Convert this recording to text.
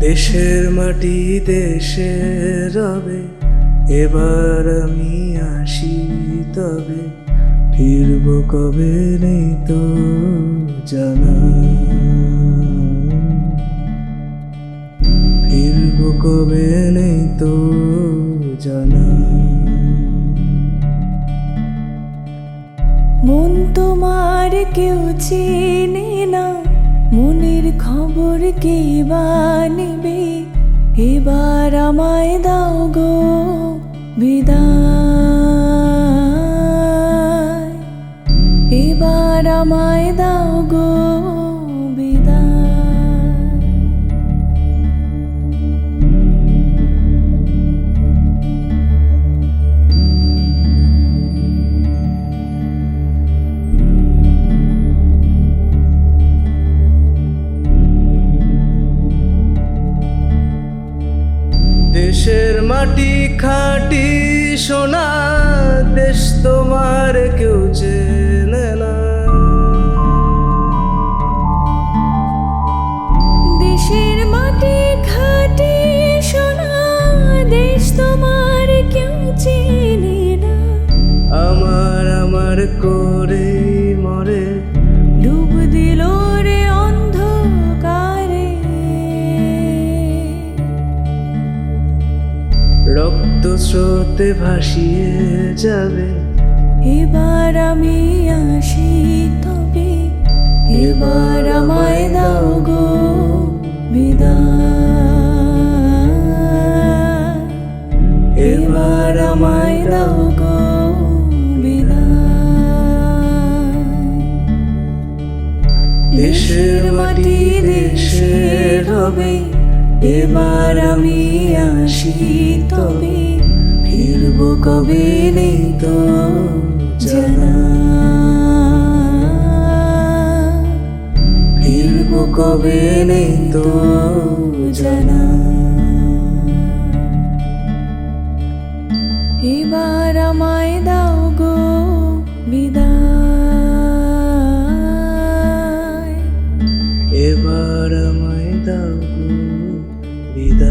দেশের মাটি দেশের রবে, এবার আমি আসি তবে ফিরব কবে নেই তো জানা। ফিরব কবে নেই তো জানা। মন তোমার কেউ চেনে না, মনের খবর কে বা নেবে। এবার আমায় দাও গো বিদায়, এবার আমায় দাও গো বিদায়। দেশের মাটি খাঁটি সোনা, দেশ তোমার কেউ চেনে না। দেশের মাটি খাঁটি সোনা, দেশ তোমার কেউ চেনে না। আমার আমার করে মরে ডুব দিল রে অন্ধকারে, রক্ত স্রোতে ভাসিয়ে যাবে। এবার আমি আসি তবে, এবার আমায় দাও গো বিদায়, এবার আমায় দাও গো বিদায়। দেশের মাটি দেশের রবে, এবার আমি আসি তবে ফিরব কবে নেই তো জানা। ফিরব কবে নেই তো জানা। এবার আমায় দাও গো বিদায়, এবার আমায় দাও গো বিদায়।